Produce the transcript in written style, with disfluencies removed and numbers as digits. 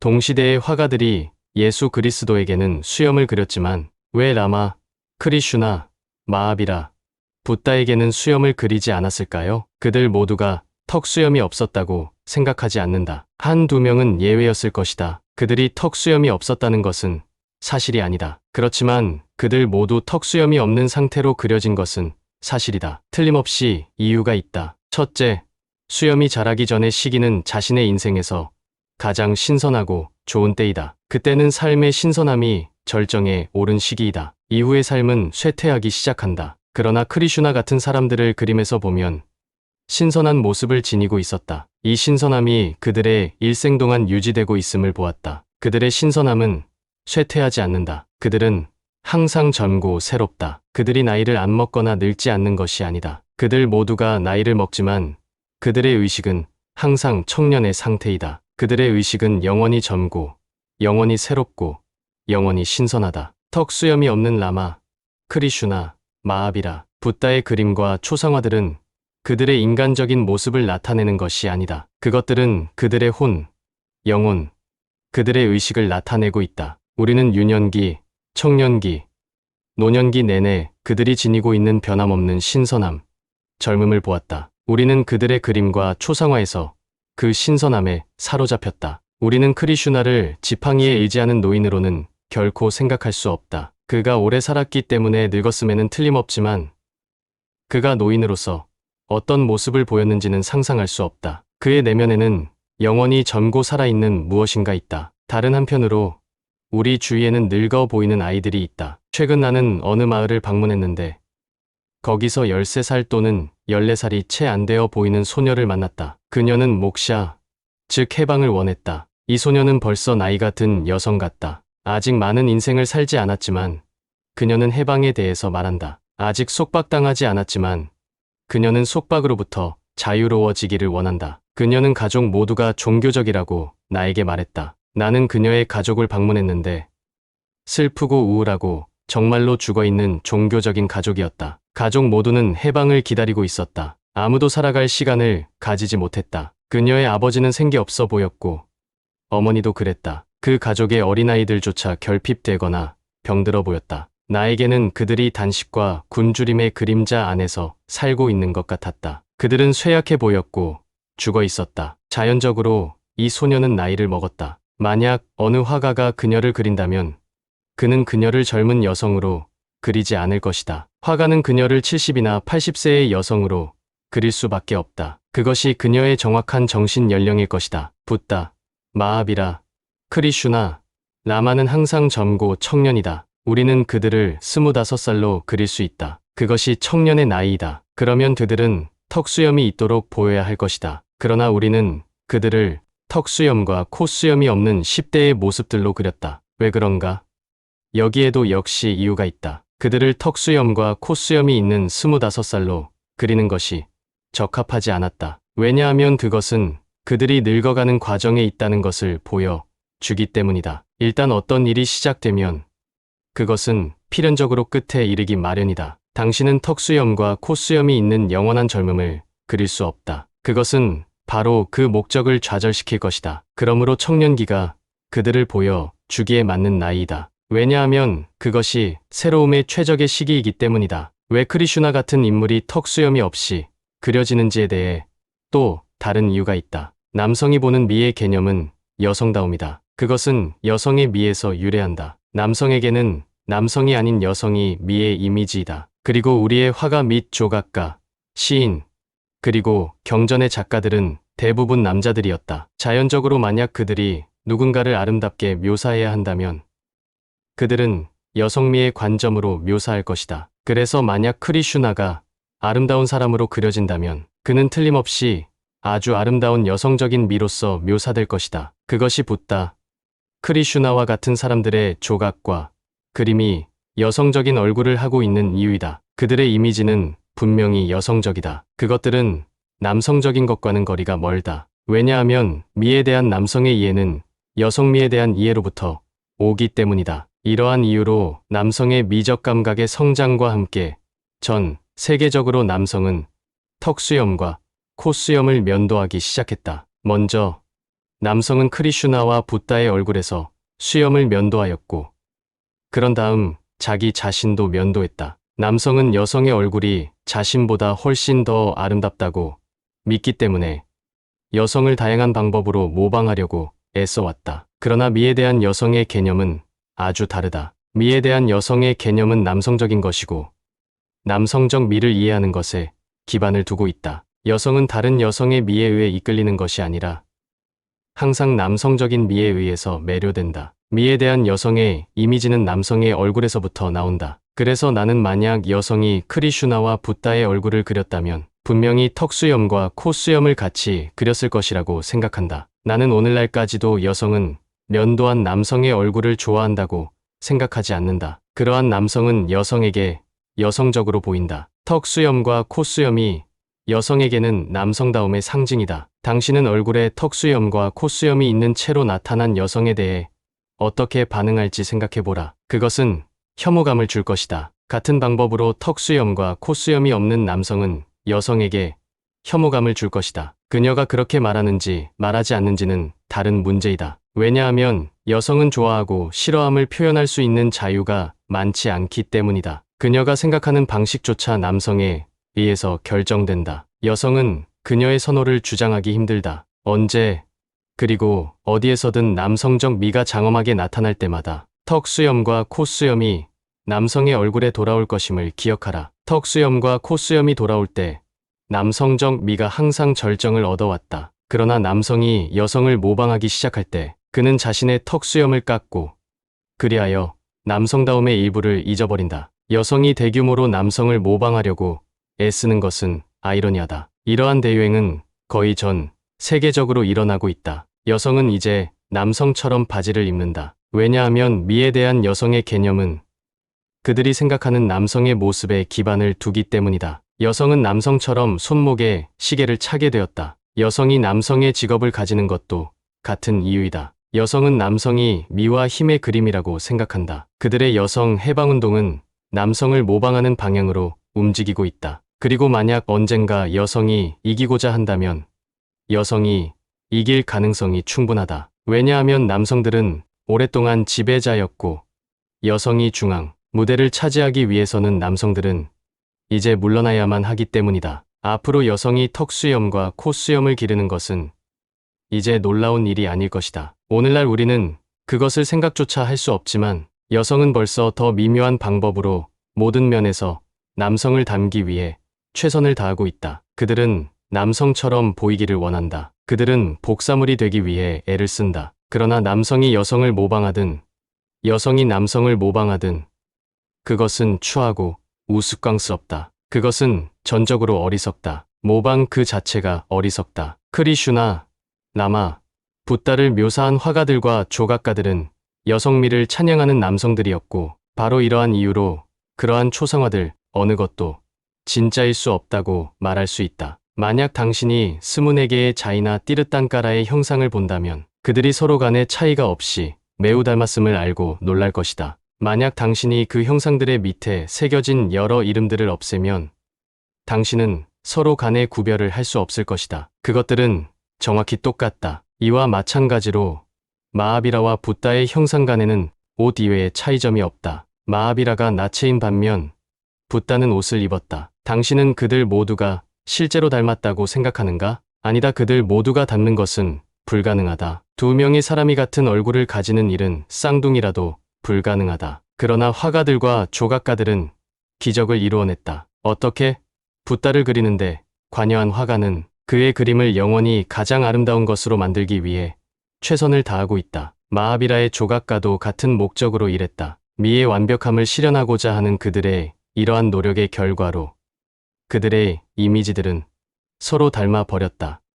동시대의 화가들이 예수 그리스도에게는 수염을 그렸지만 왜 라마, 크리슈나, 마하비라, 붓다에게는 수염을 그리지 않았을까요? 그들 모두가 턱수염이 없었다고 생각하지 않는다. 한두 명은 예외였을 것이다. 그들이 턱수염이 없었다는 것은 사실이 아니다. 그렇지만 그들 모두 턱수염이 없는 상태로 그려진 것은 사실이다. 틀림없이 이유가 있다. 첫째, 수염이 자라기 전의 시기는 자신의 인생에서 가장 신선하고 좋은 때이다. 그때는 삶의 신선함이 절정에 오른 시기이다. 이후의 삶은 쇠퇴하기 시작한다. 그러나 크리슈나 같은 사람들을 그림에서 보면 신선한 모습을 지니고 있었다. 이 신선함이 그들의 일생 동안 유지되고 있음을 보았다. 그들의 신선함은 쇠퇴하지 않는다. 그들은 항상 젊고 새롭다. 그들이 나이를 안 먹거나 늙지 않는 것이 아니다. 그들 모두가 나이를 먹지만 그들의 의식은 항상 청년의 상태이다. 그들의 의식은 영원히 젊고 영원히 새롭고 영원히 신선하다. 턱수염이 없는 라마, 크리슈나, 마하비라, 붓다의 그림과 초상화들은 그들의 인간적인 모습을 나타내는 것이 아니다. 그것들은 그들의 혼, 영혼, 그들의 의식을 나타내고 있다. 우리는 유년기, 청년기, 노년기 내내 그들이 지니고 있는 변함없는 신선함, 젊음을 보았다. 우리는 그들의 그림과 초상화에서 그 신선함에 사로잡혔다. 우리는 크리슈나를 지팡이에 의지하는 노인으로는 결코 생각할 수 없다. 그가 오래 살았기 때문에 늙었음에는 틀림없지만 그가 노인으로서 어떤 모습을 보였는지는 상상할 수 없다. 그의 내면에는 영원히 젊고 살아있는 무엇인가 있다. 다른 한편으로 우리 주위에는 늙어 보이는 아이들이 있다. 최근 나는 어느 마을을 방문했는데 거기서 13살 또는 14살이 채 안 되어 보이는 소녀를 만났다. 그녀는 목샤, 즉 해방을 원했다. 이 소녀는 벌써 나이가 든 여성 같다. 아직 많은 인생을 살지 않았지만 그녀는 해방에 대해서 말한다. 아직 속박당하지 않았지만 그녀는 속박으로부터 자유로워지기를 원한다. 그녀는 가족 모두가 종교적이라고 나에게 말했다. 나는 그녀의 가족을 방문했는데 슬프고 우울하고 정말로 죽어있는 종교적인 가족이었다. 가족 모두는 해방을 기다리고 있었다. 아무도 살아갈 시간을 가지지 못했다. 그녀의 아버지는 생기 없어 보였고 어머니도 그랬다. 그 가족의 어린아이들조차 결핍되거나 병들어 보였다. 나에게는 그들이 단식과 굶주림의 그림자 안에서 살고 있는 것 같았다. 그들은 쇠약해 보였고 죽어 있었다. 자연적으로 이 소녀는 나이를 먹었다. 만약 어느 화가가 그녀를 그린다면 그는 그녀를 젊은 여성으로 그리지 않을 것이다. 화가는 그녀를 70이나 80세의 여성으로 그릴 수밖에 없다. 그것이 그녀의 정확한 정신 연령일 것이다. 붓다, 마하비라, 크리슈나, 라마는 항상 젊고 청년이다. 우리는 그들을 25살로 그릴 수 있다. 그것이 청년의 나이이다. 그러면 그들은 턱수염이 있도록 보여야 할 것이다. 그러나 우리는 그들을 턱수염과 콧수염이 없는 10대의 모습들로 그렸다. 왜 그런가? 여기에도 역시 이유가 있다. 그들을 턱수염과 콧수염이 있는 25살로 그리는 것이 적합하지 않았다. 왜냐하면 그것은 그들이 늙어가는 과정에 있다는 것을 보여주기 때문이다. 일단 어떤 일이 시작되면 그것은 필연적으로 끝에 이르기 마련이다. 당신은 턱수염과 콧수염이 있는 영원한 젊음을 그릴 수 없다. 그것은 바로 그 목적을 좌절시킬 것이다. 그러므로 청년기가 그들을 보여주기에 맞는 나이이다. 왜냐하면 그것이 새로움의 최적의 시기이기 때문이다. 왜 크리슈나 같은 인물이 턱수염이 없이 그려지는지에 대해 또 다른 이유가 있다. 남성이 보는 미의 개념은 여성다움이다. 그것은 여성의 미에서 유래한다. 남성에게는 남성이 아닌 여성이 미의 이미지이다. 그리고 우리의 화가 및 조각가, 시인, 그리고 경전의 작가들은 대부분 남자들이었다. 자연적으로 만약 그들이 누군가를 아름답게 묘사해야 한다면 그들은 여성미의 관점으로 묘사할 것이다. 그래서 만약 크리슈나가 아름다운 사람으로 그려진다면 그는 틀림없이 아주 아름다운 여성적인 미로서 묘사될 것이다. 그것이 붓다, 크리슈나와 같은 사람들의 조각과 그림이 여성적인 얼굴을 하고 있는 이유이다. 그들의 이미지는 분명히 여성적이다. 그것들은 남성적인 것과는 거리가 멀다. 왜냐하면 미에 대한 남성의 이해는 여성미에 대한 이해로부터 오기 때문이다. 이러한 이유로 남성의 미적 감각의 성장과 함께 전 세계적으로 남성은 턱수염과 콧수염을 면도하기 시작했다. 먼저 남성은 크리슈나와 붓다의 얼굴에서 수염을 면도하였고, 그런 다음 자기 자신도 면도했다. 남성은 여성의 얼굴이 자신보다 훨씬 더 아름답다고 믿기 때문에 여성을 다양한 방법으로 모방하려고 애써왔다. 그러나 미에 대한 여성의 개념은 아주 다르다. 미에 대한 여성의 개념은 남성적인 것이고, 남성적 미를 이해하는 것에 기반을 두고 있다. 여성은 다른 여성의 미에 의해 이끌리는 것이 아니라 항상 남성적인 미에 의해서 매료된다. 미에 대한 여성의 이미지는 남성의 얼굴에서부터 나온다. 그래서 나는 만약 여성이 크리슈나와 붓다의 얼굴을 그렸다면 분명히 턱수염과 코수염을 같이 그렸을 것이라고 생각한다. 나는 오늘날까지도 여성은 면도한 남성의 얼굴을 좋아한다고 생각하지 않는다. 그러한 남성은 여성에게 여성적으로 보인다. 턱수염과 코수염이 여성에게는 남성다움의 상징이다. 당신은 얼굴에 턱수염과 코수염이 있는 채로 나타난 여성에 대해 어떻게 반응할지 생각해보라. 그것은 혐오감을 줄 것이다. 같은 방법으로 턱수염과 코수염이 없는 남성은 여성에게 혐오감을 줄 것이다. 그녀가 그렇게 말하는지 말하지 않는지는 다른 문제이다. 왜냐하면 여성은 좋아하고 싫어함을 표현할 수 있는 자유가 많지 않기 때문이다. 그녀가 생각하는 방식조차 남성에 의해서 결정된다. 여성은 그녀의 선호를 주장하기 힘들다. 언제, 그리고 어디에서든 남성적 미가 장엄하게 나타날 때마다 턱수염과 코수염이 남성의 얼굴에 돌아올 것임을 기억하라. 턱수염과 코수염이 돌아올 때 남성적 미가 항상 절정을 얻어왔다. 그러나 남성이 여성을 모방하기 시작할 때 그는 자신의 턱수염을 깎고 그리하여 남성다움의 일부를 잊어버린다. 여성이 대규모로 남성을 모방하려고 애쓰는 것은 아이러니하다. 이러한 대유행은 거의 전 세계적으로 일어나고 있다. 여성은 이제 남성처럼 바지를 입는다. 왜냐하면 미에 대한 여성의 개념은 그들이 생각하는 남성의 모습에 기반을 두기 때문이다. 여성은 남성처럼 손목에 시계를 차게 되었다. 여성이 남성의 직업을 가지는 것도 같은 이유이다. 여성은 남성이 미와 힘의 그림이라고 생각한다. 그들의 여성 해방운동은 남성을 모방하는 방향으로 움직이고 있다. 그리고 만약 언젠가 여성이 이기고자 한다면 여성이 이길 가능성이 충분하다. 왜냐하면 남성들은 오랫동안 지배자였고 여성이 중앙 무대를 차지하기 위해서는 남성들은 이제 물러나야만 하기 때문이다. 앞으로 여성이 턱수염과 코수염을 기르는 것은 이제 놀라운 일이 아닐 것이다. 오늘날 우리는 그것을 생각조차 할 수 없지만 여성은 벌써 더 미묘한 방법으로 모든 면에서 남성을 닮기 위해 최선을 다하고 있다. 그들은 남성처럼 보이기를 원한다. 그들은 복사물이 되기 위해 애를 쓴다. 그러나 남성이 여성을 모방하든 여성이 남성을 모방하든 그것은 추하고 우스꽝스럽다. 그것은 전적으로 어리석다. 모방 그 자체가 어리석다. 크리슈나, 라마, 붓다를 묘사한 화가들과 조각가들은 여성미를 찬양하는 남성들이었고 바로 이러한 이유로 그러한 초상화들 어느 것도 진짜일 수 없다고 말할 수 있다. 만약 당신이 24개의 자이나 띠르딴까라의 형상을 본다면 그들이 서로 간의 차이가 없이 매우 닮았음을 알고 놀랄 것이다. 만약 당신이 그 형상들의 밑에 새겨진 여러 이름들을 없애면 당신은 서로 간의 구별을 할 수 없을 것이다. 그것들은 정확히 똑같다. 이와 마찬가지로 마하비라와 붓다의 형상 간에는 옷 이외에 차이점이 없다. 마하비라가 나체인 반면 붓다는 옷을 입었다. 당신은 그들 모두가 실제로 닮았다고 생각하는가? 아니다. 그들 모두가 닮는 것은 불가능하다. 두 명의 사람이 같은 얼굴을 가지는 일은 쌍둥이라도 불가능하다. 그러나 화가들과 조각가들은 기적을 이루어냈다. 어떻게? 붓다를 그리는데 관여한 화가는 그의 그림을 영원히 가장 아름다운 것으로 만들기 위해 최선을 다하고 있다. 마하비라의 조각가도 같은 목적으로 일했다. 미의 완벽함을 실현하고자 하는 그들의 이러한 노력의 결과로 그들의 이미지들은 서로 닮아 버렸다.